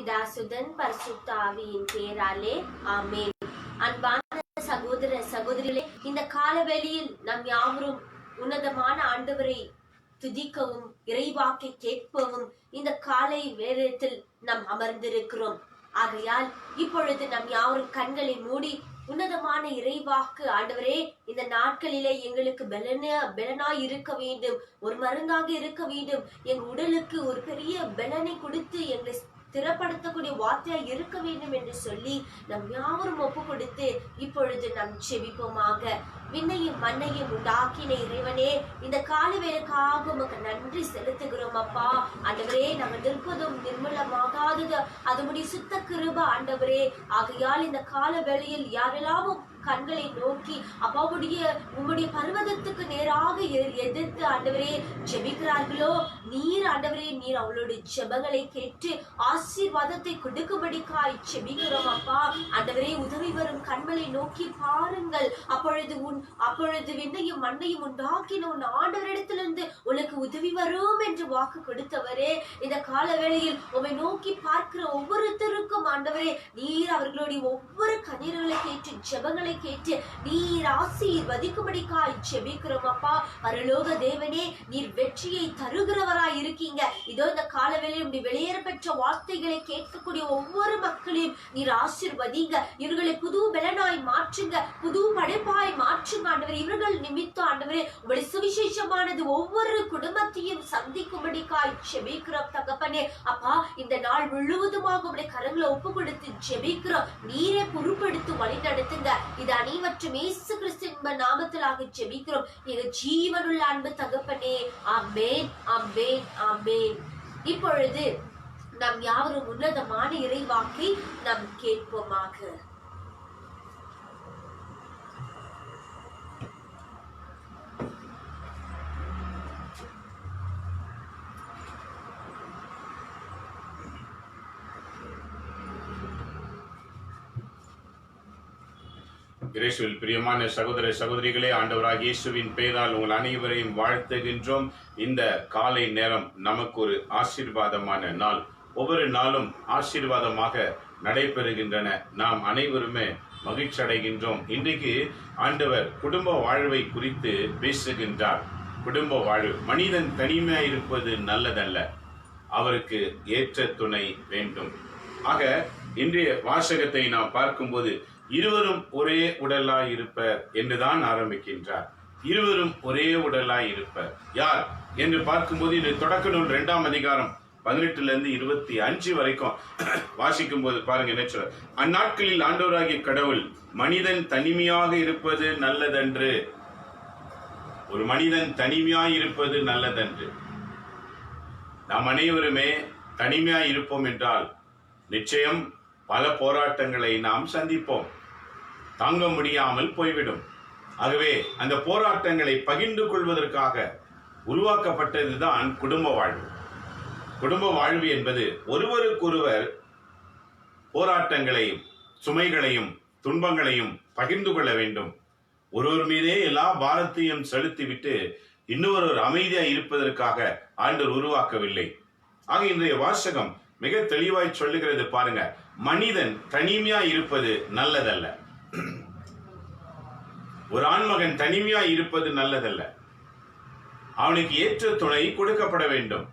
பிதாசுதன் பரிசுத்த ஆவியின் பேராலே ஆமென். அன்பான சகோதர சகோதரிகளே, இந்த காலவெளியில் நாம் யாவரும் உன்னதமான ஆண்டவரை துதிக்கவும் இறைவாக்கை கேட்பவும் இந்த காலை வேளையில் நாம் அமர்ந்திருக்கிறோம். ஆகையால் இப்பொழுது நம் யாவரும் கண்களை மூடி உன்னதமான இறைவாக்கு, ஆண்டவரே இந்த நாட்களிலே எங்களுக்கு பலனாய் இருக்க வேண்டும், ஒரு மருந்தாக இருக்க வேண்டும், எங்க உடலுக்கு ஒரு பெரிய பலனை கொடுத்து எங்களை ஸ்திரப்படுத்தக்கூடிய வார்த்தையாய் இருக்க வேண்டும் என்று சொல்லி நம் யாவரும் ஒப்பு கொடுத்து இப்பொழுது நாம் செபிப்போமாக. விண்ணையும் மண்ணையும் உண்டாக்கின இறைவனே, இந்த கால வேலைக்காக உமக்கு நன்றி செலுத்துகிறோம் அப்பா. ஆண்டவரே, நாங்கள் நிற்பதும் நிர்மூலமாகாதது அதனுடைய சுத்த கிருப ஆண்டவரே. ஆகையால் இந்த கால வேளையில் யாரெல்லாம் கண்களை நோக்கி உம்முடைய பர்வதத்துக்கு நேராக எதிர்த்து ஆண்டவரே ஜெபிக்கிறார்களோ, நீர் ஆண்டவரே, நீர் அவளுடைய ஜெபங்களை கேட்டு ஆசீர்வாதத்தை கொடுக்கும்படிக்காய் ஜெபிக்கிறோம் அப்பா. ஆண்டவரே, உதவி வரும் கண்களை நோக்கி பாருங்கள். அப்பொழுது விண்ணையும் மண்ணையும் உண்டாக்கின உன் ஆண்டவரிடத்திலிருந்து உனக்கு உதவி வரும் என்று வாக்கு கொடுத்தவரே, இந்த கால வேளையில் உம்மை நோக்கி பார்க்கிற ஒவ்வொருத்தருக்கும் ஆண்டவரே, நீர் அவர்களுடைய ஒவ்வொரு கண்ணீர்களை கேட்டு ஜெபங்களை கேட்டு நீர் ஆசீர்வதிக்கும்படிக்காய் ஜெபிக்கிறோம் அப்பா. பரலோக தேவனே, நீர் வெற்றியை தருகிறவராய் இருக்கீங்க. இதோ இந்த காலவேளையில் உம்முடைய வெளியேற பெற்ற வார்த்தைகளை கேட்கக்கூடிய ஒவ்வொரு மக்களையும் நீர் ஆசீர்வதிங்க. இவர்களை புது பலனாய் மாற்றுங்க, புது படைப்பாய் மாற்றுங்க ஆண்டவரே. இவர்கள் நிமித்தம் ஆண்டவரே உம்முடைய சுவிசேஷமானது ஒவ்வொரு குடும்பத்தையும் சந்திக்கும்படிக்காய் ஜெபிக்கிறோம் தகப்பனே. அப்பா, இந்த நாள் முழுவதுமாக உம்முடைய கரங்களை ஒப்பு கொடுத்து ஜெபிக்கிறோம். நீரே பொறுப்பெடுத்து வழி நடத்துங்க. இது அனைவற்றும் இயேசு கிறிஸ்துவின் நாமத்திலாக ஜெபிக்கிறோம் எங்க ஜீவனுள்ள அன்பு தகப்பனே. ஆமென், ஆமென், ஆமென். இப்பொழுது நாம் யாவரும் உன்னதமான இறைவாக்கை நாம் கேட்போமாக. இயேசுவில் பிரியமான சகோதர சகோதரிகளே, ஆண்டவராகிய இயேசுவின் பெயரால் உங்கள் அனைவரையும் வாழ்த்துகின்றோம். இந்த காலை நேரம் நமக்கு ஒரு ஆசீர்வாதமான நாள். ஒவ்வொரு நாளும் ஆசீர்வாதமாக நடைபெறுகின்றன. நாம் அனைவருமே மகிழ்ச்சி அடைகின்றோம். இன்றைக்கு ஆண்டவர் குடும்ப வாழ்வை குறித்து பேசுகின்றார். குடும்ப வாழ்வு, மனிதன் தனிமையாக இருப்பது நல்லதல்ல, அவருக்கு ஏற்ற துணை வேண்டும். ஆக இன்றைய வாசகத்தை நாம் பார்க்கும்போது இருவரும் ஒரே உடலாய் இருப்பர் என்றுதான் ஆரம்பிக்கின்றார். இருவரும் ஒரே உடலாய் இருப்பர் யார் என்று பார்க்கும்போது இது தொடக்க நூல் 2ஆம் அதிகாரம் 18 to 25 வரைக்கும் வாசிக்கும் போது பாருங்க என்ன சொல்ற. அந்நாட்களில் ஆண்டவராகிய கடவுள் மனிதன் தனிமையாக இருப்பது நல்லதன்று. ஒரு மனிதன் தனிமையாய் இருப்பது நல்லதன்று. நாம் அனைவருமே தனிமையாய் இருப்போம் என்றால் நிச்சயம் பல போராட்டங்களை நாம் சந்திப்போம். தாங்க முடியாமல் போய்விடும். ஆகவே அந்த போராட்டங்களை பகிர்ந்து கொள்வதற்காக உருவாக்கப்பட்டதுதான் குடும்ப வாழ்வு. குடும்ப வாழ்வு என்பது ஒருவருக்கொருவர் போராட்டங்களையும் சுமைகளையும் துன்பங்களையும் பகிர்ந்து கொள்ள வேண்டும். ஒருவர் மீதே எல்லா பாரத்தையும் செலுத்திவிட்டு இன்னொரு அமைதியா இருப்பதற்காக ஆண்டவர் உருவாக்கவில்லை. ஆக இன்றைய வாசகம் மிக தெளிவாய் சொல்லுகிறது பாருங்க. மனிதன் தனிமையா இருப்பது நல்லதல்ல. ஒரு ஆண்மகன் தனிமையா இருப்பது நல்லதல்ல. அவனுக்கு ஏற்ற துணை கொடுக்கப்பட வேண்டும்.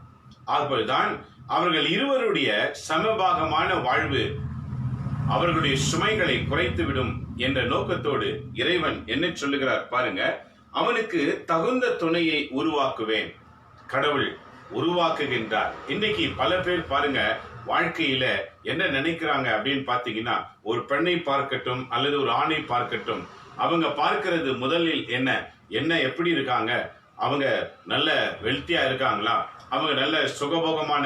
அப்போதுதான் அவர்கள் இருவருடைய சமபாகமான வாழ்வு அவர்களுடைய சுமைகளை குறைத்துவிடும் என்ற நோக்கத்தோடு இறைவன் என்ன சொல்லுகிறார் பாருங்க. அவனுக்கு தகுந்த துணையை உருவாக்குவேன். கடவுள் உருவாக்குகின்றார். இன்னைக்கு பல பேர் பாருங்க வாழ்க்கையில என்ன நினைக்கிறாங்க அப்படின்னு பாத்தீங்கன்னா, ஒரு பெண்ணை பார்க்கட்டும் அல்லது ஒரு ஆணை பார்க்கட்டும், அவங்க பார்க்கிறது முதலில் என்ன எப்படி இருக்காங்க, அவங்க நல்ல வெல்த்தியா இருக்காங்களா, அவங்க நல்ல சுகபோகமான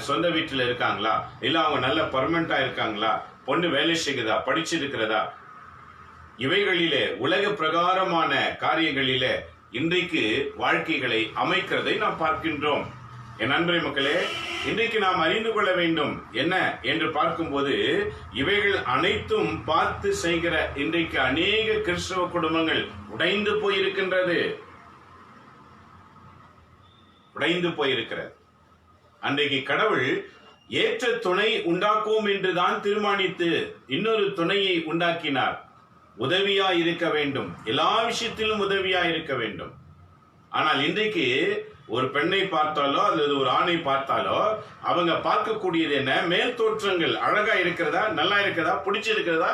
சொந்த வீட்டுல இருக்காங்களா, இல்ல அவங்க நல்ல பர்மனண்டா இருக்காங்களா, பொண்ணு வேலை செய்கிறதா, படிச்சிருக்கிறதா, இவைகளிலே உலக பிரகாரமான காரியங்களிலே இன்றைக்கு வாழ்க்கைகளை அமைக்கிறதை நாம் பார்க்கின்றோம். என் நண்பரை மக்களே, இன்றைக்கு நாம் அறிந்து கொள்ள வேண்டும் என்ன என்று பார்க்கும்போது, இவைகள் அனைத்தும் பார்த்து செய்கிற இன்றைக்கு அநேக கிறிஸ்தவ குடும்பங்கள் உடைந்து போயிருக்கின்றது. அன்றைக்கு கடவுள் ஏற்ற துணை உண்டாக்குவோம் என்றுதான் தீர்மானித்து இன்னொரு துணையை உண்டாக்கினார். உதவியா இருக்க வேண்டும், எல்லா விஷயத்திலும் உதவியா இருக்க வேண்டும். ஆனால் இன்றைக்கு ஒரு பெண்ணை பார்த்தாலோ அல்லது ஒரு ஆணை பார்த்தாலோ அவங்க பார்க்கக்கூடியது என்ன? மேல் தோற்றங்கள் அழகா இருக்கிறதா, நல்லா இருக்கிறதா, பிடிச்சிருக்கிறதா,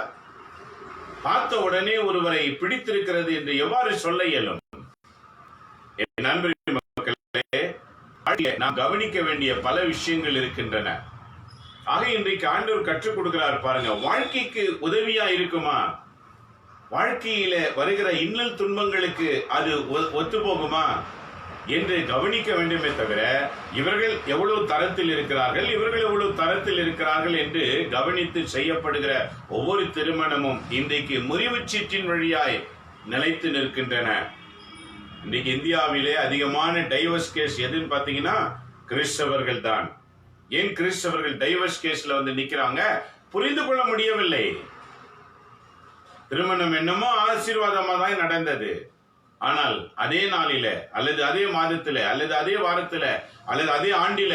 பார்த்த உடனே ஒருவரை பிடித்திருக்கிறது என்று எவ்வாறு சொல்ல இயலும்? என் நண்பர்களே, மக்களே, நாம் கவனிக்க வேண்டிய பல விஷயங்கள் இருக்கின்றன. ஆக இன்றைக்கு ஆண்டவர் கற்றுக் கொடுக்கிறார் பாருங்க. வாழ்க்கைக்கு உதவியா இருக்குமா? வாழ்க்கையில வருகிற இன்னல் துன்பங்களுக்கு அது ஒத்து போகுமா என்று கவனிக்க வேண்டுமே தவிர, இவர்கள் எவ்வளவு தரத்தில் இருக்கிறார்கள், இவர்கள் எவ்வளவு தரத்தில் இருக்கிறார்கள் என்று கவனித்து செய்யப்படுகிற ஒவ்வொரு திருமணமும் இன்றைக்கு முறிவுச்சீட்டின் வழியாய் நிலைத்து நிற்கின்றன. இன்றைக்கு இந்தியாவிலே அதிகமான டைவர்ஸ் கேஸ் எதுன்னு பாத்தீங்கன்னா கிறிஸ்தவர்கள் தான். ஏன் கிறிஸ்தவர்கள் டைவர்ஸ் கேஸ்ல வந்து நிக்கிறாங்க? புரிந்து கொள்ள முடியவில்லை. திருமணம் என்னமோ ஆசீர்வாதமா தான் நடந்தது. ஆனால் அதே நாளில அல்லது அதே மாதத்துல அல்லது அதே வாரத்துல அல்லது அதே ஆண்டில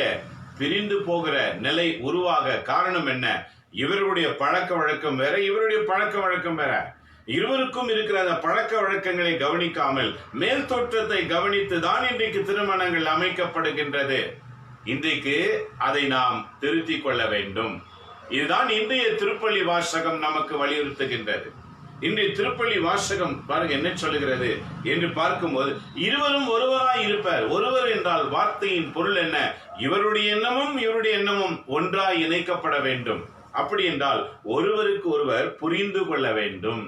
பிரிந்து போகிற நிலை உருவாக காரணம் என்ன? இவருடைய பழக்க வழக்கம் வேற, இவருடைய பழக்க வழக்கம் வேற. இருவருக்கும் இருக்கிற அந்த பழக்க வழக்கங்களை கவனிக்காமல் மேல் தோற்றத்தை கவனித்து தான் இன்றைக்கு திருமணங்கள் அமைக்கப்படுகின்றது. இன்றைக்கு அதை நாம் திருத்திக் கொள்ள வேண்டும். இதுதான் இன்றைய திருப்பலி வாசகம் நமக்கு வலியுறுத்துகின்றது. இன்றைய திருப்பலி வாசகம் பாருங்க என்ன சொல்லுகிறது என்று பார்க்கும்போது, இருவரும் ஒருவராய் இருப்பார். ஒருவர் என்றால் வார்த்தையின் பொருள் என்ன? இவருடைய எண்ணமும் இவருடைய எண்ணமும் ஒன்றாய் இணைக்கப்பட வேண்டும். அப்படி என்றால் ஒருவருக்கு ஒருவர் புரிந்து கொள்ள வேண்டும்.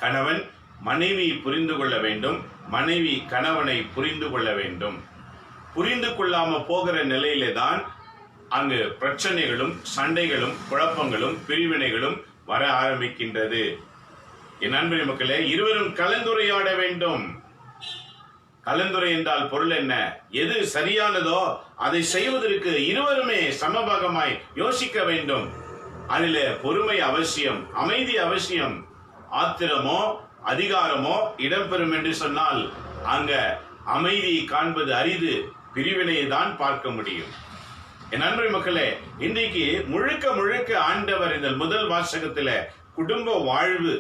கணவன் மனைவி புரிந்து கொள்ள வேண்டும், மனைவி கணவனை புரிந்து கொள்ள வேண்டும். புரிந்து கொள்ளாம போகிற நிலையிலே தான் அங்கு பிரச்சனைகளும் சண்டைகளும் குழப்பங்களும் பிரிவினைகளும் வர ஆரம்பிக்கின்றது. என் அன்பு மக்களே, இருவரும் கலந்துரையாட வேண்டும். கலந்துரை என்றால் பொருள் என்ன? எது சரியானதோ அதை செய்வதற்கு இருவருமே சமபாகமாய் யோசிக்க வேண்டும். அதில பொறுமை அவசியம், அமைதி அவசியம். ஆத்திரமோ அதிகாரமோ இடம்பெறும் என்று சொன்னால் அங்க அமைதியை காண்பது அரிது, பிரிவினையை தான் பார்க்க முடியும். என் அன்பு மக்களே, இன்றைக்கு முழுக்க முழுக்க ஆண்டவர் இந்த முதல் வாசகத்துல குடும்ப வாழ்வு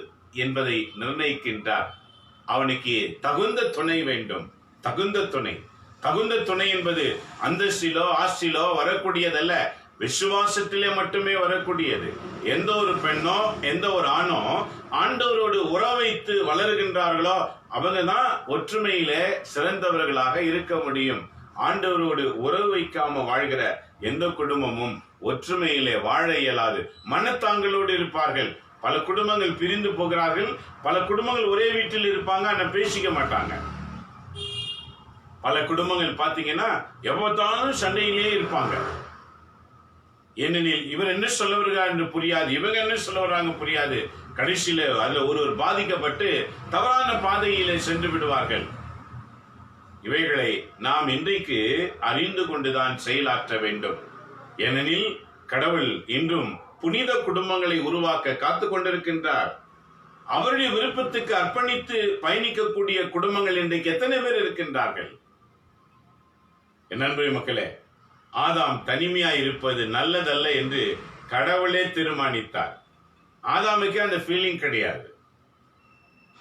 என்பதை நிர்ணயிக்கின்றார். அவனுக்கு தகுந்த துணை வேண்டும். தகுந்த துணை. தகுந்த துணை என்பது அந்தஸ்திலோ ஆஸ்திலோ வரக்கூடியதல்ல, விசுவாசத்திலே மட்டுமே வரக்கூடியது. எந்த ஒரு பெண்ணோ எந்த ஒரு ஆணோ ஆண்டவரோடு உறவைத்து வளர்கின்றார்களோ அவங்க தான் ஒற்றுமையிலே சிறந்தவர்களாக இருக்க முடியும். ஆண்டவரோடு உறவு வைக்காம வாழ்கிற எந்த குடும்பமும் ஒற்றுமையிலே வாழ இயலாது. மனத்தாங்களோடு இருப்பார்கள். பல குடும்பங்கள் பிரிந்து போகிறார்கள். பல குடும்பங்கள் ஒரே வீட்டில் இருப்பாங்க, ஆனா பேசிக்க மாட்டாங்க. பல குடும்பங்கள் பாத்தீங்கன்னா எவ்வளவு சண்டையிலே இருப்பாங்க. ஏனெனில் இவர் என்ன சொல்ல வருகிறார் என்று புரியாது, இவங்க என்ன சொல்ல வர்றாங்க புரியாது. கடைசியில அதுல ஒருவர் பாதிக்கப்பட்டு தவறான பாதையிலே சென்று விடுவார்கள். இவைகளை நாம் இன்றைக்கு அறிந்து கொண்டுதான் செயலாற்ற வேண்டும். ஏனெனில் கடவுள் இன்றும் புனித குடும்பங்களை உருவாக்க காத்து கொண்டிருக்கின்றார். அவருடைய விருப்பத்துக்கு அர்ப்பணித்து பயணிக்கக்கூடிய குடும்பங்கள் இன்றைக்கு எத்தனை பேர் இருக்கின்றார்கள்? என் அன்பு மக்களே, ஆதாம் தனிமையாய் இருப்பது நல்லதல்ல என்று கடவுளே தீர்மானித்தார். ஆதாமுக்கு அந்த ஃபீலிங் கிடையாது.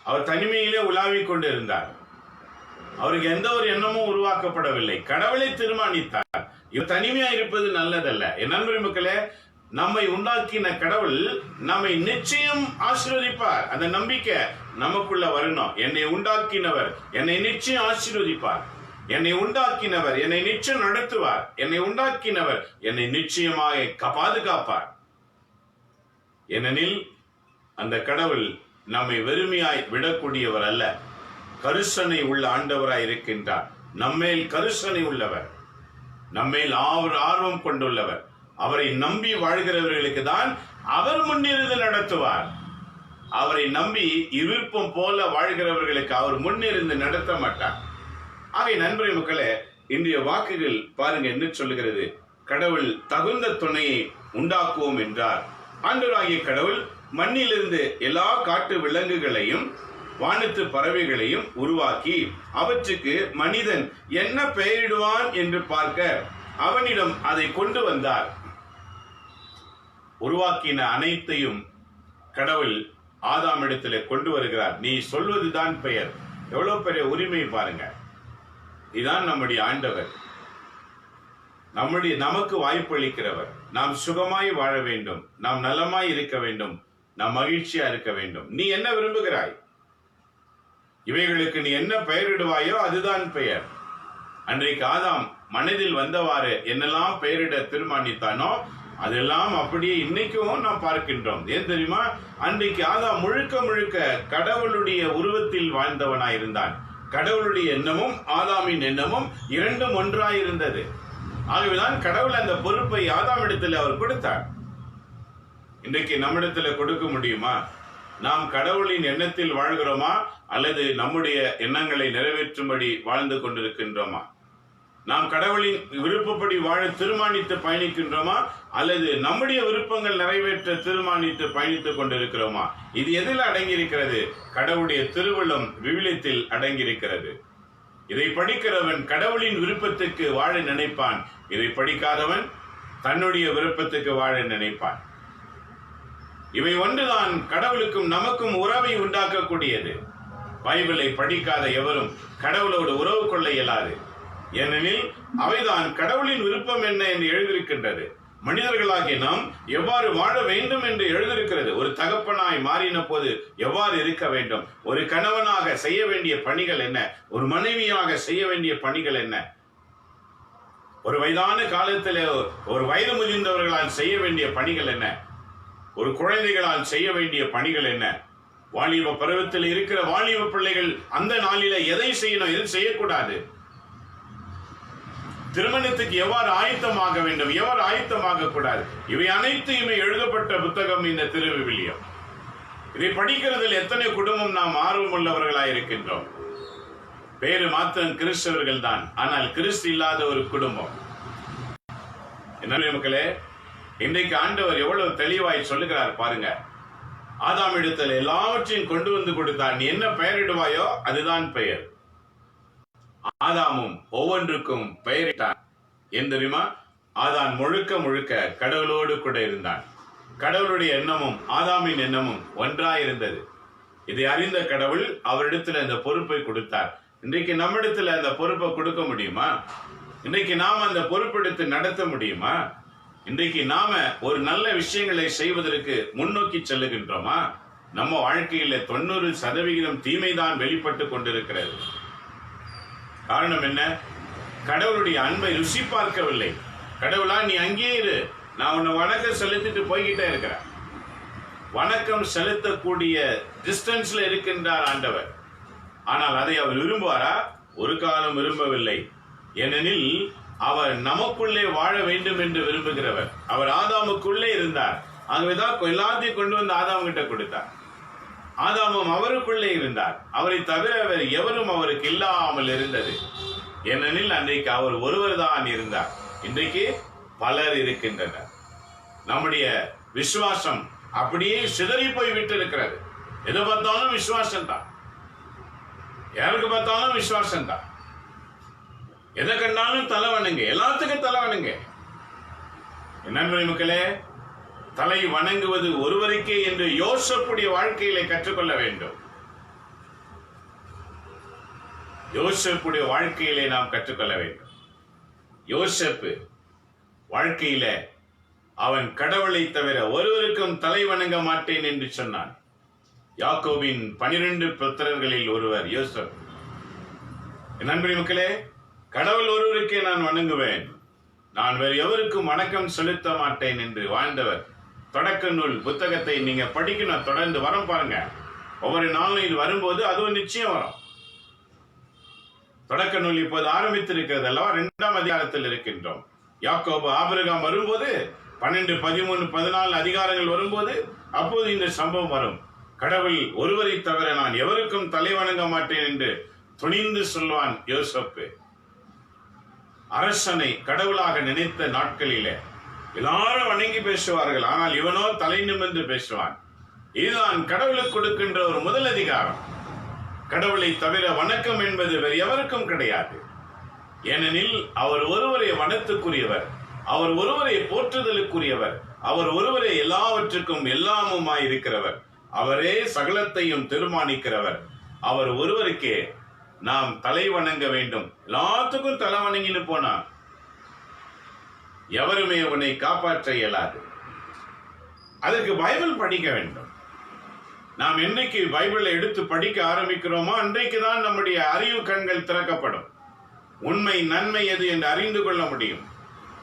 அவர் தனிமையிலே உலாவிக் கொண்டு இருந்தார். அவருக்கு எந்த ஒரு எண்ணமும் உருவாக்கப்படவில்லை. கடவுளை தீர்மானித்தார் இவர் தனிமையா இருப்பது நல்லதல்ல. என் அன்பு மக்களே, நம்மை உண்டாக்கின கடவுள் நம்மை நிச்சயம் ஆசீர்வதிப்பார். அந்த நம்பிக்கை நமக்குள்ள வரணும். என்னை உண்டாக்கினவர் என்னை நிச்சயம் ஆசீர்வதிப்பார். என்னை உண்டாக்கினவர் என்னை நிச்சயம் நடத்துவார். என்னை உண்டாக்கினவர் என்னை நிச்சயமாக பாதுகாப்பார். ஏனெனில் அந்த கடவுள் நம்மை வெறுமையாய் விடக்கூடியவர் அல்ல, கருசனை உள்ள ஆண்டவராய் இருக்கின்றார். நம்மேல் கருசனை உள்ளவர், நம்மேல் ஆர்வம் கொண்டுள்ளவர். அவரை நம்பி வாழ்கிறவர்களுக்கு தான் அவர் முன்னிருந்து நடத்துவார். அவரை நம்பி விருப்பம் போல வாழ்கிறவர்களுக்கு அவர் முன்னிருந்து நடத்த மாட்டார். ஆகை நண்பரே மக்களே, இன்றைய வாக்குகள் பாருங்க என்ன சொல்லுகிறது. கடவுள் தகுந்த துணையை உண்டாக்குவோம் என்றார். ஆண்டவராகிய கடவுள் மண்ணிலிருந்து எல்லா காட்டு விலங்குகளையும் வானத்து பறவைகளையும் உருவாக்கி அவற்றுக்கு மனிதன் என்ன பெயரிடுவான் என்று பார்க்க அவனிடம் அதை கொண்டு வந்தார். உருவாக்கின அனைத்தையும் கடவுள் ஆதாமிடத்திலே கொண்டு வருகிறார். நீ சொல்வதுதான் பெயர். எவ்வளவு பெரிய உரிமை பாருங்க. இதுதான் நம்முடைய ஆண்டவர், நமக்கு வாய்ப்பளிக்கிறவர். நாம் சுகமாய் வாழ வேண்டும், நாம் நலமாய் இருக்க வேண்டும், நாம் மகிழ்ச்சியா இருக்க வேண்டும். நீ என்ன விரும்புகிறாய்? இவைகளுக்கு நீ என்ன பெயரிடுவாயோ அதுதான் பெயர். அன்றைக்கு ஆதாம் மனதில் வந்தவாறு என்னெல்லாம் பெயரிட தீர்மானித்தானோ அதெல்லாம் அப்படியே இன்னைக்கும் நாம் பார்க்கின்றோம். ஏன் தெரியுமா? அன்றைக்கு ஆதாம் முழுக்க முழுக்க கடவுளுடைய உருவத்தில் வாழ்ந்தவனாயிருந்தான். கடவுளுடைய எண்ணமும் ஆதாமின் எண்ணமும் இரண்டும் ஒன்றாயிருந்தது. ஆகவேதான் கடவுள் அந்த பொறுப்பை ஆதாமிடத்தில் அவர் கொடுத்தார். இன்றைக்கு நம்மிடத்தில் கொடுக்க முடியுமா? நாம் கடவுளின் எண்ணத்தில் வாழ்கிறோமா அல்லது நம்முடைய எண்ணங்களை நிறைவேற்றும்படி வாழ்ந்து கொண்டிருக்கின்றோமா? நாம் கடவுளின் விருப்பப்படி வாழ தீர்மானித்து பயணிக்கின்றோமா அல்லது நம்முடைய விருப்பங்கள் நிறைவேற்ற தீர்மானித்து பயணித்துக் கொண்டிருக்கிறோமா? இது எதில் அடங்கியிருக்கிறது? கடவுளுடைய திருவுளம் விவிலியத்தில் அடங்கியிருக்கிறது. இதை படிக்கிறவன் கடவுளின் விருப்பத்துக்கு வாழ நினைப்பான், இதை படிக்காதவன் தன்னுடைய விருப்பத்துக்கு வாழ நினைப்பான். இவை ஒன்றுதான் கடவுளுக்கும் நமக்கும் உறவை உண்டாக்கக்கூடியது. பைபிளை படிக்காத எவரும் கடவுளோடு உறவு கொள்ள இயலாது. ஏனெனில் அவைதான் கடவுளின் விருப்பம் என்ன என்று எழுதியிருக்கின்றது. மனிதர்களாகிய நாம் எவ்வாறு வாழ வேண்டும் என்று எழுதியிருக்கிறது. ஒரு தகப்பனாய் மாறின போது எவ்வாறு இருக்க வேண்டும், ஒரு கணவனாக செய்ய வேண்டிய பணிகள் என்ன, ஒரு மனைவியாக செய்ய வேண்டிய பணிகள் என்ன, ஒரு வயதான காலத்தில் ஒரு வயது முதிர்ந்தவர்களால் செய்ய வேண்டிய பணிகள் என்ன, ஒரு குழந்தைகளால் செய்ய வேண்டிய பணிகள் என்ன, வாலிப பருவத்தில் இருக்கிற வாலிப பிள்ளைகள் அந்த நாளில எதை செய்யணும், எதை செய்யக்கூடாது, திருமணத்துக்கு எவ்வாறு ஆயத்தமாக வேண்டும், எவ்வாறு ஆயத்தமாக கூடாது, இவை அனைத்தையுமே எழுதப்பட்ட புத்தகம் இந்த திருவிவிலியம். இதை படிக்கிறதில் எத்தனை குடும்பம் நாம் ஆர்வம் உள்ளவர்களாய் இருக்கின்றோம். பேரு மாத்திரம் கிறிஸ்தவர்கள் தான், ஆனால் கிறிஸ்து இல்லாத ஒரு குடும்பம். என்ன மக்களே, இன்றைக்கு ஆண்டவர் எவ்வளவு தெளிவாய் சொல்லுகிறார் பாருங்க. ஆதாம் இடத்தில் எல்லாவற்றையும் கொண்டு வந்து கொடுத்தார். நீ என்ன பெயரிடுவாயோ அதுதான் பெயர். ஆதாமும் ஒவ்வொன்றுக்கும் பெயரிட்டான். ஏன் தெரியுமா? ஆதாம் முழுக்க முழுக்க கடவுளோடு கூட இருந்தான். கடவுளுடைய எண்ணமும் ஆதாமின் எண்ணமும் ஒன்றாயிருந்தது. இதை அறிந்த கடவுள் அவரிடத்துல அந்த பொறுப்பை கொடுத்தார். இன்றைக்கு நம்மிடத்துல அந்த பொறுப்பை கொடுக்க முடியுமா? இன்றைக்கு நாம் அந்த பொறுப்பெடுத்து நடத்த முடியுமா? இன்றைக்கு நாம ஒரு நல்ல விஷயங்களை செய்வதற்கு முன்னோக்கி செல்லுகின்றோமா? நம்ம வாழ்க்கையில 90% தீமைதான் வெளிப்பட்டு கொண்டிருக்கிறது. காரணம் என்ன? கடவுளுடைய அன்பை ருசி பார்க்கவில்லை. கடவுளா நீ அங்கேயே இரு, நான் உன்னை வணக்கம் செலுத்திட்டு போய்கிட்டே இருக்கிறேன். வணக்கம் செலுத்தக்கூடிய டிஸ்டன்ஸ்ல இருக்கின்றார் ஆண்டவர். ஆனால் அதை அவர் விரும்புவாரா? ஒரு காலம் விரும்பவில்லை. ஏனெனில் அவர் நமக்குள்ளே வாழ வேண்டும் என்று விரும்புகிறவர். அவர் ஆதாமுக்குள்ளே இருந்தார். ஆகவேதான் எல்லாத்தையும் கொண்டு வந்து ஆதாம் கிட்ட கொடுத்தார். ஆதாமும் அவருக்குள்ளே இருந்தார். அவரை தவிர வேறு எவரும் அவருக்கு இல்லாமல் இருந்தது. ஏனெனில் அன்றைக்கு அவர் ஒருவர் தான் இருந்தார். இன்றைக்கு பலர் இருக்கின்றனர். நம்முடைய விசுவாசம் அப்படியே சிதறி போய் விட்டு இருக்கிறது. எதை பார்த்தாலும் விசுவாசம் தான், யாருக்கு பார்த்தாலும் விசுவாசம் தான். எதை கண்டாலும் தலைவணுங்க, எல்லாத்துக்கும் தலைவணுங்க. நண்பரை மக்களே, தலை வணங்குவது ஒருவருக்கே என்று யோசேப்புடைய வாழ்க்கையிலே கற்றுக்கொள்ள வேண்டும். யோசேப்புடைய வாழ்க்கையிலே நாம் கற்றுக்கொள்ள வேண்டும். யோசேப்பு வாழ்க்கையில அவன் கடவுளை தவிர ஒருவருக்கும் தலை வணங்க மாட்டேன் என்று சொன்னான். யாக்கோபின் 12 புத்திரர்களில் ஒருவர் யோசேப்பு. நண்பரை மக்களே, கடவுள் ஒருவருக்கே நான் வணங்குவேன், நான் வேறு எவருக்கும் வணக்கம் செலுத்த மாட்டேன் என்று வாழ்ந்தவர். தொடக்க நூல் புத்தகத்தை நீங்க படிக்கணும். தொடர்ந்து வரும் பாருங்க. ஒவ்வொரு நாளும் இது வரும்போது அதுவும் நிச்சயம் வரும். தொடக்க நூல் இப்போது ஆரம்பித்திருக்கிறது அல்லவா? 2ஆம் அதிகாரத்தில் இருக்கின்றோம். யாக்கோபு ஆபிரகாம் வரும்போது 12, 13, 14 அதிகாரங்கள் வரும்போது அப்போது இந்த சம்பவம் வரும். கடவுள் ஒருவரை தவிர நான் எவருக்கும் தலை வணங்க மாட்டேன் என்று துணிந்து சொல்வான் யோசேப்பு. அரசனை கடவுளாக நினைத்த நாட்களிலே எல்லாரும் வணங்கி பேசுவார்கள். ஆனால் இவனோ தலை நிமிர்ந்து பேசுவான். இதுதான் கடவுளுக்கு கொடுக்கின்ற ஒரு முதல் அதிகாரம். கடவுளை தவிர வணக்கம் என்பது வேறு எவருக்கும் கிடையாது. ஏனெனில் அவர் ஒருவரே வனத்துக்குரியவர், அவர் ஒருவரே போற்றுதலுக்குரியவர், அவர் ஒருவரே எல்லாவற்றுக்கும் எல்லாமுமாய் இருக்கிறவர், அவரே சகலத்தையும் தீர்மானிக்கிறவர். அவர் ஒருவருக்கே நாம் தலை வணங்க வேண்டும். எல்லாத்துக்கும் தலை வணங்கின்னு போனா எவருமே உன்னை காப்பாற்ற இயலாது. அதற்கு பைபிள் படிக்க வேண்டும். நாம் என்னைக்கு பைபிளை எடுத்து படிக்க ஆரம்பிக்கிறோமோ அன்றைக்குதான் நம்முடைய அறிவு கண்கள் திறக்கப்படும். உண்மை நன்மை எது என்று அறிந்து கொள்ள முடியும்.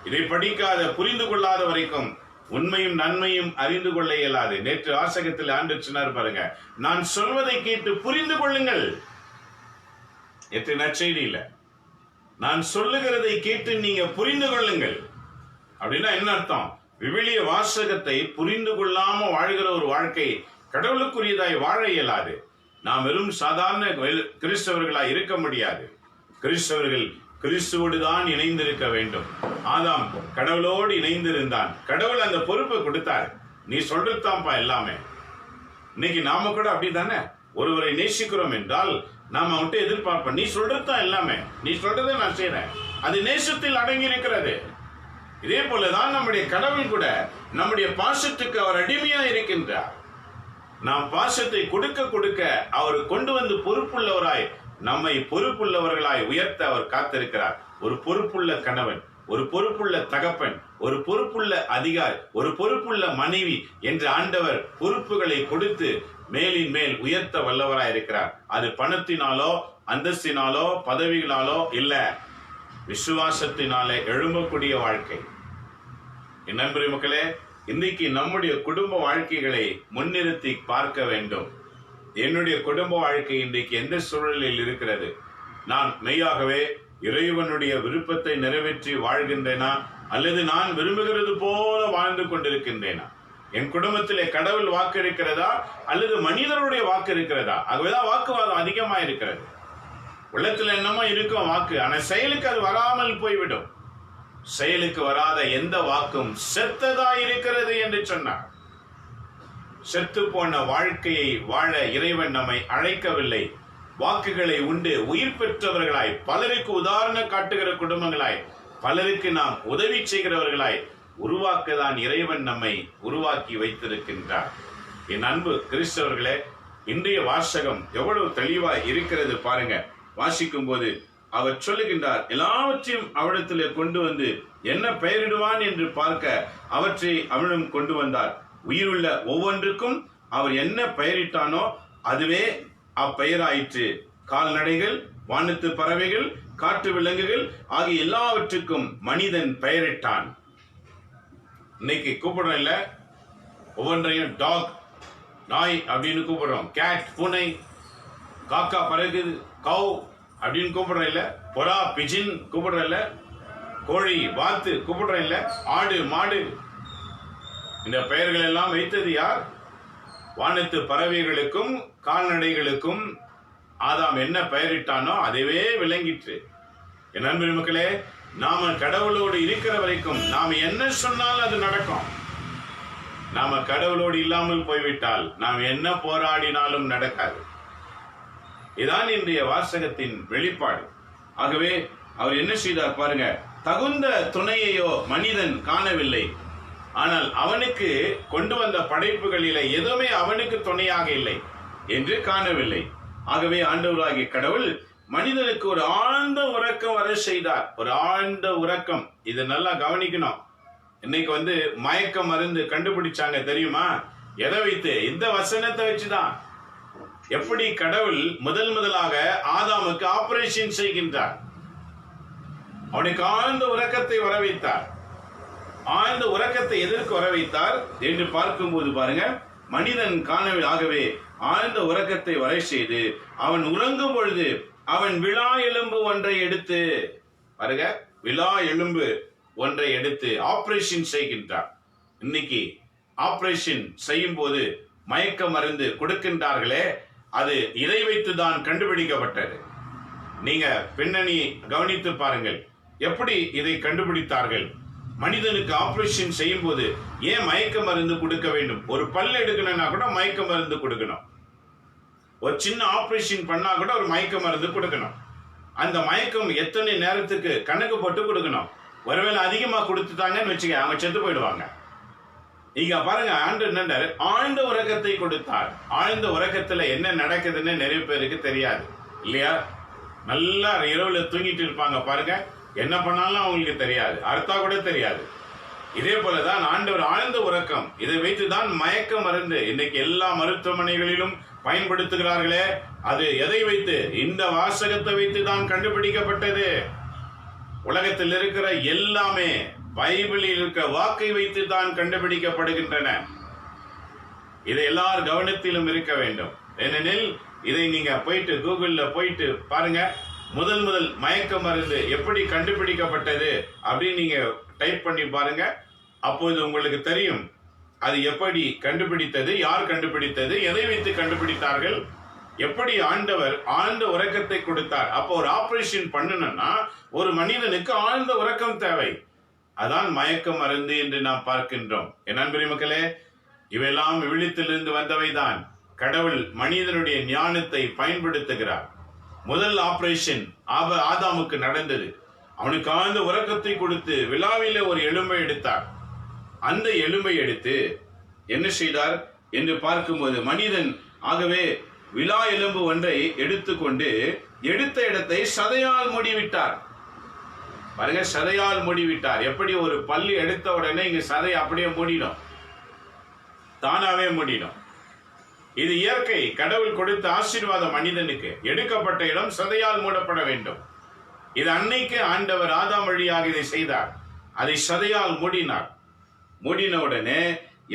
இதை படிக்காத புரிந்து கொள்ளாத வரைக்கும் உண்மையும் நன்மையும் அறிந்து கொள்ள இயலாது. நேற்று வாசகத்தில் ஆண்டு சொன்னார் பாருங்க, நான் சொல்வதை கேட்டு புரிந்து கொள்ளுங்கள். நேற்று நற்செய்தி இல்ல, நான் சொல்லுகிறதை கேட்டு நீங்க புரிந்து கொள்ளுங்கள். அப்படின்னா என்ன அர்த்தம்? விவிலிய வாசகத்தை புரிந்து கொள்ளாம வாழ்கிற ஒரு வாழ்க்கை கடவுளுக்குரியதாய் வாழ இயலாது. நாம் வெறும் சாதாரண கிறிஸ்தவர்களாய் இருக்க முடியாது. கிறிஸ்தவர்கள் கிறிஸ்துவோடு தான் இணைந்திருக்க வேண்டும். ஆதாம் கடவுளோடு இணைந்திருந்தான். கடவுள் அந்த பொறுப்பை கொடுத்தார். நீ சொல்றதான்ப்பா எல்லாமே. இன்னைக்கு நாம கூட அப்படித்தானே. ஒருவரை நேசிக்கிறோம் என்றால் நாம அவன்கிட்ட எதிர்பார்ப்போம், நீ சொல்றதுதான் எல்லாமே, நீ சொல்றதை நான் செய்யறேன். அது நேசத்தில் அடங்கி இருக்கிறது. இதே போலதான் நம்முடைய கடவுள் கூட நம்முடைய பாசத்துக்கு அவர் அடிமையா இருக்கின்றார். நாம் பாசத்தை கொடுக்க கொடுக்க அவர் கொண்டு வந்து பொறுப்புள்ளவராய் நம்மை பொறுப்புள்ளவர்களாய் உயர்த்த அவர் காத்திருக்கிறார். ஒரு பொறுப்புள்ள கணவன், ஒரு பொறுப்புள்ள தகப்பன், ஒரு பொறுப்புள்ள அதிகாரி, ஒரு பொறுப்புள்ள மனைவி என்ற ஆண்டவர் பொறுப்புகளை கொடுத்து மேலின் மேல் உயர்த்த வல்லவராய் இருக்கிறார். அது பணத்தினாலோ அந்தஸ்தினாலோ பதவிகளாலோ இல்ல, விசுவாசத்தினாலே எழும்பக்கூடிய வாழ்க்கை. என் நண்பரே மக்களே, இன்னைக்கு நம்முடைய குடும்ப வாழ்க்கைகளை முன்னிறுத்தி பார்க்க வேண்டும். என்னுடைய குடும்ப வாழ்க்கை இன்றைக்கு எந்த சூழலில் இருக்கிறது? நான் மெய்யாகவே இறைவனுடைய விருப்பத்தை நிறைவேற்றி வாழ்கின்றேனா, அல்லது நான் விரும்புகிறது போல வாழ்ந்து கொண்டிருக்கின்றேனா? என் குடும்பத்திலே கடவுள் வாக்கு இருக்கிறதா, அல்லது மனிதனுடைய வாக்கு இருக்கிறதா? ஆகவேதான் வாக்குவாதம் அதிகமா இருக்கிறது. உள்ளத்துல என்னமோ இருக்கும் வாக்கு, ஆனா செயலுக்கு அது வராமல் போய்விடும். செயலுக்கு வராத எந்த வாக்கும் செத்ததா இருக்கிறது என்று சொன்னார். செத்து போன வாழ்க்கையை வாழ இறைவன் நம்மை அழைக்கவில்லை. வாக்குகளை உண்டு உயிர் பெற்றவர்களாய், பலருக்கு உதாரணம் காட்டுகிற குடும்பங்களாய், பலருக்கு நாம் உதவி செய்கிறவர்களாய் உருவாக்கதான் இறைவன் நம்மை உருவாக்கி வைத்திருக்கின்றார். என் அன்பு கிறிஸ்தவர்களே, இன்றைய வாசகம் எவ்வளவு தெளிவாய் இருக்கிறது பாருங்க. வாசிக்கும் போது அவர் சொல்லுகின்றார், எல்லாவற்றையும் அவரிடத்திலே கொண்டு வந்து என்ன பெயரிடுவான் என்று பார்க்க அவற்றை அவனும் கொண்டு வந்தார். உயிருள்ள ஒவ்வொன்றுக்கும் அவர் என்ன பெயரிட்டானோ அதுவே அப்பெயராயிற்று. கால்நடைகள், வானத்து பறவைகள், காட்டு விலங்குகள் ஆகிய எல்லாவற்றுக்கும் மனிதன் பெயரிட்டான். இன்னைக்கு கூப்பிடுறோம் இல்ல, ஒவ்வொன்றையும் டாக், நாய் அப்படின்னு கூப்பிடுறோம். கேட், பூனை, காக்கா, பறகு, கவ் அப்படின்னு கூப்பிடுறோம் இல்ல. புறா, பிஜின் கூப்பிடுறோம் இல்ல. கோழி, வாத்து கூப்பிடுறோம் இல்ல. ஆடு, மாடு, இந்த பெயர்கள் எல்லாம் வைத்தது யார்? வானத்து பறவைகளுக்கும் கால்நடைகளுக்கும் ஆதாம் என்ன பெயரிட்டானோ அதுவே விளங்கிற்று. என் நண்பர் மக்களே, நாம கடவுளோடு இருக்கிற வரைக்கும் நாம என்ன சொன்னாலும் அது நடக்கும். நாம கடவுளோடு இல்லாமல் போய்விட்டால் நாம் என்ன போராடினாலும் நடக்காது. இதான் இன்றைய வாசகத்தின் வெளிப்பாடு. ஆகவே அவர் என்ன செய்தார் பாருங்க, தகுந்த துணையையோ மனிதன் காணவில்லை. ஆனால் அவனுக்கு கொண்டு வந்த படைப்புகளிலே எதுவுமே அவனுக்கு துணையாக இல்லை என்று காணவில்லை. ஆகவே ஆண்டவராகிய கடவுள் மனிதனுக்கு ஒரு ஆழ்ந்த உறக்கம் வர செய்தார். ஒரு ஆழ்ந்த உறக்கம். இதை நல்லா கவனிக்கணும். இன்னைக்கு மயக்க மருந்து கண்டுபிடிச்சாங்க தெரியுமா? எதை வைத்து? இந்த வசனத்தை வச்சுதான். எப்படி கடவுள் முதலாக ஆதாமுக்கு ஆபரேஷன் செய்கின்றார், அவனுக்கு ஆழ்ந்த உறக்கத்தை வர வைத்தார். ஆழ்ந்த உறக்கத்தை எதற்கு வர வைத்தார் என்று பார்க்கும்போது பாருங்க, மனிதன் காணவில்லை. ஆகவே ஆழ்ந்த உறக்கத்தை வர செய்து அவன் உறங்கும் பொழுது அவன் விழா எலும்பு ஒன்றை எடுத்து, பாருங்க, விழா எலும்பு ஒன்றை எடுத்து ஆபரேஷன் செய்கின்றார். இன்னைக்கு ஆபரேஷன் செய்யும் போது மயக்க மருந்து கொடுக்கின்றார்களே, அது இதை வைத்துதான் கண்டுபிடிக்கப்பட்டது. நீங்க பின்னணி கவனித்து பாருங்கள், எப்படி இதை கண்டுபிடித்தார்கள். மனிதனுக்கு ஆபரேஷன் செய்யும் போது ஏன் மயக்க மருந்து கொடுக்க வேண்டும்? ஒரு பல் எடுக்கணும்னா கூட மயக்க மருந்து கொடுக்கணும். ஒரு சின்ன ஆபரேஷன் பண்ணா கூட ஒரு மயக்க மருந்து கொடுக்கணும். அந்த மயக்கம் எத்தனை நேரத்துக்கு கணக்கு போட்டு கொடுக்கணும். ஒருவேளை அதிகமா கொடுத்துட்டாங்கன்னு வச்சுக்க, அவங்க செத்து போயிடுவாங்க. இங்க பாருங்க, ஆண்டவர் ஆழ்ந்த உறக்கத்தை கொடுத்தார். ஆழ்ந்த உறக்கத்துல என்ன நடக்குதுன்னு நிறைய பேருக்கு தெரியாது இல்லையா? நல்லா இரவுல தூங்கிட்டு இருப்பாங்க பாருங்க, என்ன பண்ணாலும் அவங்களுக்கு தெரியாது, அர்த்தம் கூட தெரியாது. இதே போலதான் ஆண்டவர் ஆழ்ந்த உறக்கம், இதை வைத்துதான் மயக்க மருந்து இன்னைக்கு எல்லா மருத்துவமனைகளிலும் பயன்படுத்துகிறார்களே. அது எதை வைத்து? இந்த வாசகத்தை வைத்து தான் கண்டுபிடிக்கப்பட்டது. உலகத்தில் இருக்கிற எல்லாமே பைபிளில் இருக்கிற வாக்கை வைத்து தான் கண்டுபிடிக்கப்படுகின்றன. இதை எல்லார் கவனத்திலும் இருக்க வேண்டும். ஏனெனில் இதை நீங்க போயிட்டு கூகுள்ல போயிட்டு பாருங்க, முதல் மயக்க மருந்து எப்படி கண்டுபிடிக்கப்பட்டது அப்படின்னு நீங்க டைப் பண்ணி பாருங்க. அப்போது உங்களுக்கு தெரியும் அது எப்படி கண்டுபிடித்தது, யார் கண்டுபிடித்தது, எதை வைத்து கண்டுபிடித்தார்கள், எப்படி ஆண்டவர் ஆழ்ந்த உறக்கத்தை கொடுத்தார். அப்போ ஒரு ஆபரேஷன் பண்ணணும்னா ஒரு மனிதனுக்கு ஆழ்ந்த உறக்கம் தேவை. அதான் மயக்க மருந்து என்று நாம் பார்க்கின்றோம். என் அன்பு மக்களே, இவையெல்லாம் விழித்திலிருந்து வந்தவைதான். கடவுள் மனிதனுடைய ஞானத்தை பயன்படுத்துகிறார். முதல் ஆபரேஷன் ஆதாமுக்கு நடந்தது. அவனுக்கு ஆழ்ந்த உறக்கத்தை கொடுத்து விழாவில ஒரு எலும்பை எடுத்தார். அந்த எலும்பை எடுத்து என்ன செய்தார் என்று பார்க்கும்போது, மனிதன் ஆகவே விழா எலும்பு ஒன்றை எடுத்துக்கொண்டு எடுத்த இடத்தை சதையால் மூடிவிட்டார். பாருங்க, சதையால் மூடிவிட்டார். எப்படி ஒரு பல்லு எடுத்த உடனே இங்க சதை அப்படியே மூடிடும், தானாவே மூடிடும். இது இயற்கை, கடவுள் கொடுத்த ஆசீர்வாதம். மனிதனுக்கு எடுக்கப்பட்ட இடம் சதையால் மூடப்பட வேண்டும். இது அன்னைக்கு ஆண்டவர் ஆதாம் வழியாக இதை செய்தார். அதை சதையால் மூடினார். மூடின உடனே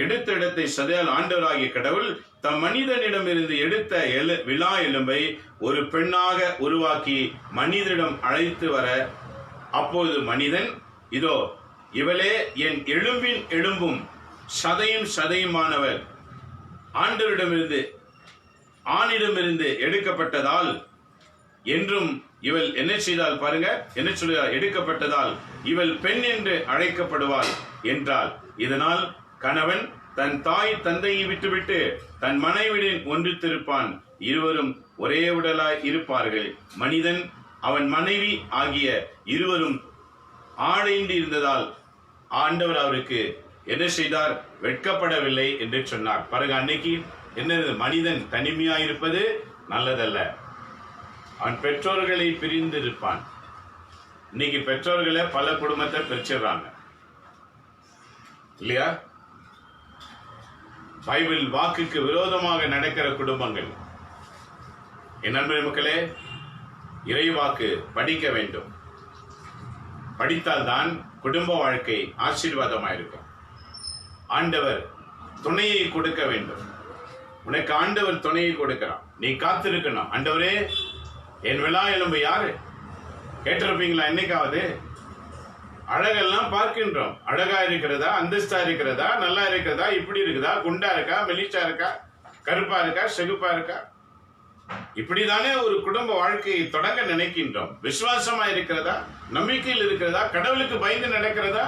எடுத்த இடத்தை சதையால் ஆண்டவராகிய கடவுள் தம் மனிதனிடம் இருந்து எடுத்த விழா எலும்பை ஒரு பெண்ணாக உருவாக்கி மனிதனிடம் அழைத்து வர, அப்போது மனிதன், இதோ இவளே என் எலும்பின் எலும்பும் சதையும் சதையுமானவர், ஆண்டவரிடமிருந்து ஆணிடமிருந்து எடுக்கப்பட்டதால் என்றும் இவள் என்ன செய்தால் பாருங்க, என்ன சொல்கிறார், எடுக்கப்பட்டதால் இவள் பெண் என்று அழைக்கப்படுவாள் என்றால், இதனால் கணவன் தன் தாய் தந்தையை விட்டுவிட்டு தன் மனைவியுடன் ஒன்றித்திருப்பான், இருவரும் ஒரே உடலாய் இருப்பார்கள். மனிதன் அவன் மனைவி ஆகிய இருவரும் ஆடைந்து இருந்ததால் ஆண்டவர் அவருக்கு என்ன செய்தார், வெட்கப்படவில்லை என்று சொன்னார். பாருங்க, அன்னைக்கு என்னது, மனிதன் தனிமையாயிருப்பது நல்லதல்ல. அவன் பெற்றோர்களை பிரிந்து இருப்பான். இன்னைக்கு பெற்றோர்களை பல குடும்பத்தை பிரிச்சிடறாங்க இல்லையா? பைபிள் வாக்குக்கு விரோதமாக நடக்கிற குடும்பங்கள். என் நண்பர் மக்களே, இறைவாக்கு படிக்க வேண்டும். படித்தால்தான் குடும்ப வாழ்க்கை ஆசீர்வாதமாயிருக்கும். ஆண்டவர் துணையை கொடுக்க வேண்டும். உனக்கு ஆண்டவர் துணையை கொடுக்கிறான், நீ காத்திருக்கணும். ஆண்டவரே, என் விழா எலும்பு யாரு கேட்டிருப்பீங்களா? என்னைக்காவது அழகெல்லாம் பார்க்கின்றோம். அழகா இருக்கிறதா, அந்தஸ்தா இருக்கிறதா, நல்லா இருக்கிறதா, இப்படி இருக்குதா, குண்டா இருக்கா, மெலிச்சா இருக்கா, கருப்பா இருக்கா, செகுப்பா இருக்கா, இப்படிதானே ஒரு குடும்ப வாழ்க்கையை தொடங்க நினைக்கின்றோம். விசுவாசமா இருக்கிறதா, நம்பிக்கையில் இருக்கிறதா, கடவுளுக்கு பயந்து நடக்கிறதா,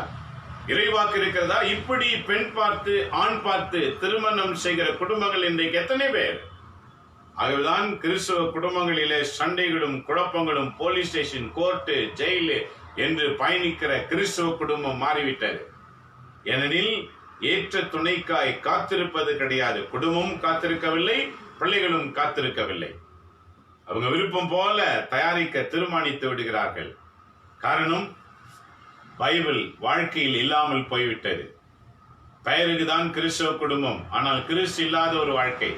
இறைவாக்கு இருக்கிறதா? இப்படி பெண் பார்த்து ஆண் பார்த்து திருமணம் செய்கிற குடும்பங்கள் இன்றைக்கு எத்தனை பேர்? ஆகவேதான் கிறிஸ்தவ குடும்பங்களிலே சண்டைகளும் குழப்பங்களும், போலீஸ் ஸ்டேஷன், கோர்ட்டு, ஜெயிலு என்று பயணிக்கிற கிறிஸ்தவ குடும்பம் மாறிவிட்டது. ஏனெனில் ஏற்ற துணைக்காய் காத்திருப்பது கிடையாது. குடும்பமும் காத்திருக்கவில்லை, பிள்ளைகளும் காத்திருக்கவில்லை. அவங்க விருப்பம் போல தயாரிக்க தீர்மானித்து விடுகிறார்கள். காரணம், பைபிள் வாழ்க்கையில் இல்லாமல் போய்விட்டது. பெயருக்கு தான் கிறிஸ்தவ குடும்பம், ஆனால் கிறிஸ்து இல்லாத ஒரு வாழ்க்கை.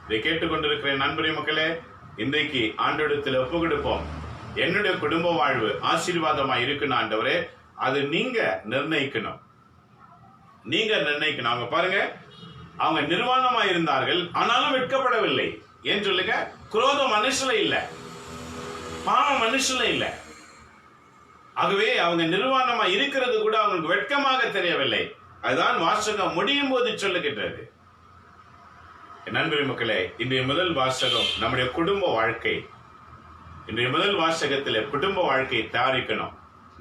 இதை கேட்டுக்கொண்டிருக்கிற நண்பரே மக்களே, இன்றைக்கு ஆண்டவரிடத்தில் ஒப்பு கொடுப்போம். என்னுடைய குடும்ப வாழ்வு ஆசீர்வாதமா இருக்குன்னு ஆண்டவரே, அது நீங்க நிர்ணயிக்கணும். நீங்க நிர்ணயிக்கணும். அவங்க பாருங்க, அவங்க நிர்வாணமா இருந்தார்கள், ஆனாலும் வெட்கப்படவில்லை. ஏன் சொல்லுங்க? குரோதம் மனுஷல இல்ல, பாவம் மனுஷல இல்ல. ஆகவே அவங்க நிர்வாணமா இருக்கிறது கூட அவங்களுக்கு வெட்கமாக தெரியவில்லை. அதுதான் வாசகம் முடியும் போது சொல்லுகின்றது. நண்பரே மக்களே, இன்றைய முதல் வாசகம் நம்முடைய குடும்ப வாழ்க்கை. இன்றைய முதல் வாசகத்தில் குடும்ப வாழ்க்கையை தயாரிக்கணும்.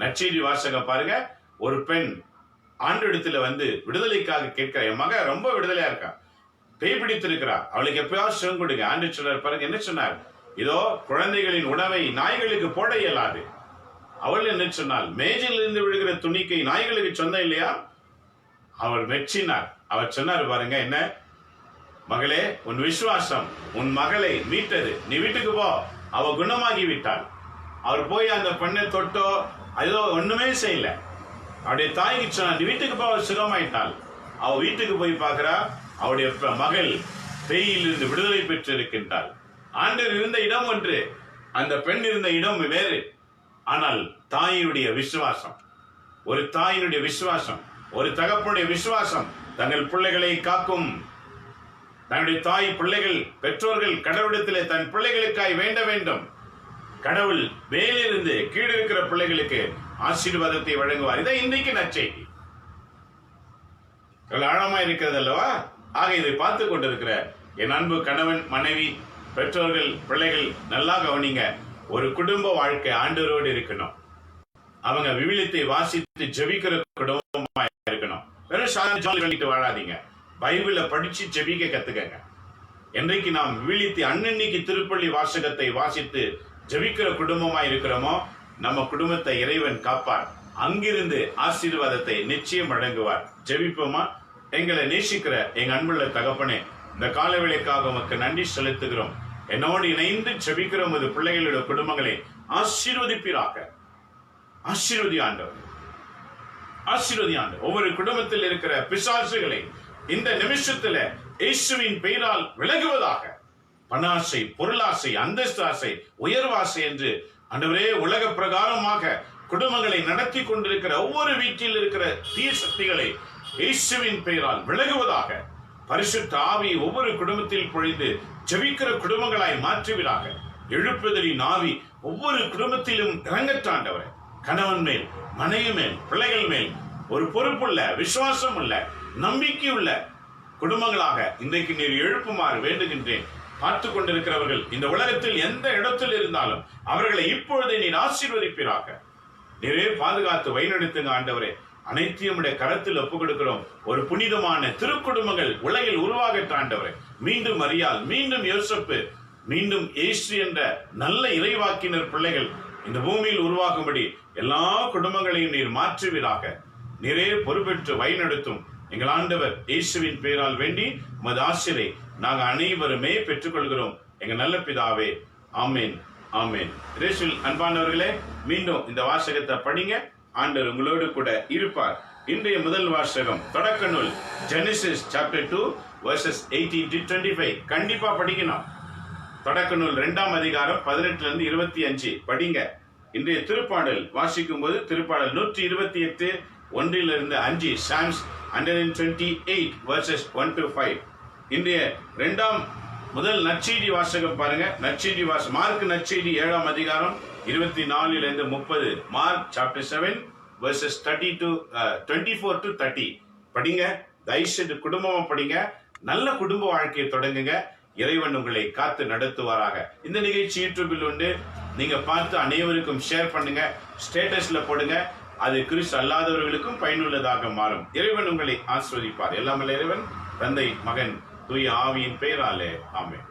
நற்செய்தி வாசகம் பாருங்க, ஒரு பெண் ஆண்டவரிடத்துல வந்து விடுதலைக்காக கேட்கிற, என் மக ரொம்ப விடுதலையா இருக்கா, பேய் பிடித்திருக்கிறா, அவளுக்கு எப்பயாவது சுகம் கொடுங்க. ஆண்டு சொல்றார் பாருங்க, என்ன சொன்னார்? இதோ குழந்தைகளின் உணவை நாய்களுக்கு போட இயலாது. அவள் என்ன சொன்னால், மேஜையிலிருந்து விழுகிற துணிக்கை நாய்களுக்கு சொந்தம் இல்லையா? அவர் மெச்சினார். அவர் சொன்னார் பாருங்க, என்ன மகளே, உன் விசுவாசம் உன் மகளை மீட்டது, நீ வீட்டுக்கு போ. அவ குணமாகி விட்டாள். அவர் போய் அந்த பெண்ணை தொட்டோ அதோ ஒண்ணுமே செய்யல. அவருடைய தாய்க்கு சொன்னார், நீ வீட்டுக்கு போ, சுகமாயிட்டாள். அவ வீட்டுக்கு போய் பார்க்கிறா, அவருடைய மகள் பேயிலிருந்து விடுதலை பெற்று இருக்கின்றாள். ஆண்டவர் இருந்த இடம் ஒன்று, அந்த பெண் இருந்த இடம் வேறு. ஆனால் தாயினுடைய விசுவாசம், ஒரு தாயினுடைய விசுவாசம், ஒரு தகப்பனுடைய விசுவாசம் தங்கள் பிள்ளைகளை காக்கும். தன்னுடைய தாய் பிள்ளைகள், பெற்றோர்கள் கடவுளிடத்திலே தன் பிள்ளைகளுக்காய் வேண்ட வேண்டும். கடவுள் மேலிருந்து கீழிருக்கிற பிள்ளைகளுக்கு ஆசீர்வாதத்தை வழங்குவார். இதை இன்றைக்கு நற்செய்தி ஆழமா இருக்கிறது அல்லவா? ஆக இதை பார்த்து கொண்டிருக்கிற என் அன்பு கணவன், மனைவி, பெற்றோர்கள், பிள்ளைகள், நல்லா கவனிங்க. ஒரு குடும்ப வாழ்க்கை ஆண்டவரோடு இருக்கணும். அவங்க விவிலியத்தை வாசித்து ஜெபிக்கிற குடும்பமா இருக்கணும். வெறும் சாதாரண வாழாதீங்க. பைபிளை படிச்சு ஜெபிக்க கத்துக்கங்க. என்றைக்கு நாம் விவிலியத்தை அன்னன்னைக்கு திருப்பள்ளி வாசகத்தை வாசித்து ஜெபிக்கிற குடும்பமா இருக்கிறோமோ, நம்ம குடும்பத்தை இறைவன் காப்பார். அங்கிருந்து ஆசீர்வாதத்தை நிச்சயம் வழங்குவார். ஜெபிப்போமா? எங்களை நேசிக்கிற எங்க அன்புள்ள தகப்பனே, இந்த காலவேளைக்காக உமக்கு நன்றி செலுத்துகிறோம். என்னோடு இணைந்து ஜெபிக்கிற உமது பிள்ளைகளுடைய குடும்பங்களை ஆசீர்வதிப்பீராக. ஆசீர்வதி ஆண்டவர், ஆசீர்வதி ஆண்டவர். ஒவ்வொரு குடும்பத்தில் இருக்கிற பிசாசுகளை இந்த நிமிஷத்துல இயேசுவின் பெயரால் விலகுவதாக. பணாசை, பொருளாசை, அந்தஸ்து ஆசை, உயர்வாசை என்று ஆண்டவரே உலக பிரகாரமாக குடும்பங்களை நடத்தி கொண்டிருக்கிற ஒவ்வொரு வீட்டில் இருக்கிற தீய சக்திகளை இயேசுவின் பெயரால் விலகுவதாக. பரிசுத்த ஆவி ஒவ்வொரு குடும்பத்தில் பொழிந்து ஜெபிக்கிற குடும்பங்களாய் மாற்றுவீராக. எழுப்புதலின் ஆவி ஒவ்வொரு குடும்பத்திலும் இறங்கட்டாண்டவர். கணவன் மேல், மனைவி மேல், பிள்ளைகள் மேல் ஒரு பொறுப்புள்ள, விசுவாசம் உள்ள, நம்பிக்கை உள்ள குடும்பங்களாக இன்றைக்கு நீர் எழுப்புமாறு வேண்டுகின்றேன். பார்த்து கொண்டிருக்கிறவர்கள் இந்த உலகத்தில் எந்த இடத்தில் இருந்தாலும் அவர்களை இப்பொழுதே நீர் ஆசீர்வதிப்பீராக. நீரே பாதுகாத்து வழிநடத்துங்க ஆண்டவரே. அனைத்தையும் கரத்தில் ஒப்புக் கொடுக்கிறோம். ஒரு புனிதமான திருக்குடும்பங்கள் உலகில் உருவாகட்ட ஆண்டவரே. மீண்டும் மரியாள், மீண்டும் யோசப்பு, மீண்டும் இயேசு என்ற நல்ல இறைவாக்கினர் பிள்ளைகள் இந்த பூமியில் உருவாகும்படி எல்லா குடும்பங்களையும் நீர் மாற்றுவீராக. நீரே பொறுப்பேற்று வழிநடத்தும் எங்கள் ஆண்டவர் இயேசுவின் பெயரால் வேண்டி உமது ஆசிரை நாங்கள் அனைவருமே பெற்றுக்கொள்கிறோம் எங்கள் நல்ல பிதாவே. ஆமேன், ஆமேன். இயேசுவில் அன்பானவர்களே, மீண்டும் இந்த வாசகத்தை படிங்க. ஆண்டவர் உங்களோடு கூட இருப்பார். இன்றைய முதல் வாசகம் தொடக்க நூல் ஜெனசிஸ் சாப்டர் 2 verses 18 to 25 கண்டிப்பா படிக்கணும். தொடக்க நூல் 2ஆம் அதிகாரம் 18 to 25 படிங்க. இன்றைய திருப்பாடல் வாசிக்கும் போது திருப்பாடல் 128 1-5 சாம்ஸ் 128 verses 1 to 5. இன்றைய முதல் நற்செய்தி வாசகம் பாருங்க. நற்செய்தி மார்க் நற்செய்தி 7ஆம் அதிகாரம் 24-30. மார்க் சாப்டர் 7 verses 24 to 30 படிங்க. தயவுசெய்து குடும்பமா படிங்க. நல்ல குடும்ப வாழ்க்கையை தொடங்குங்க. இறைவன் உங்களை காத்து நடத்துவாராக. இந்த நிகழ்ச்சி யூடியூபில் உண்டு. நீங்க பார்த்து அனைவருக்கும் ஷேர் பண்ணுங்க, ஸ்டேட்டஸ்ல போடுங்க. அது கிறிஸ்து அல்லாதவர்களுக்கும் பயனுள்ளதாக மாறும். இறைவன் உங்களை ஆசீர்வதிப்பார். எல்லாம் இறைவன், தந்தை, மகன், தூய ஆவியின் பெயராலே. ஆமென்.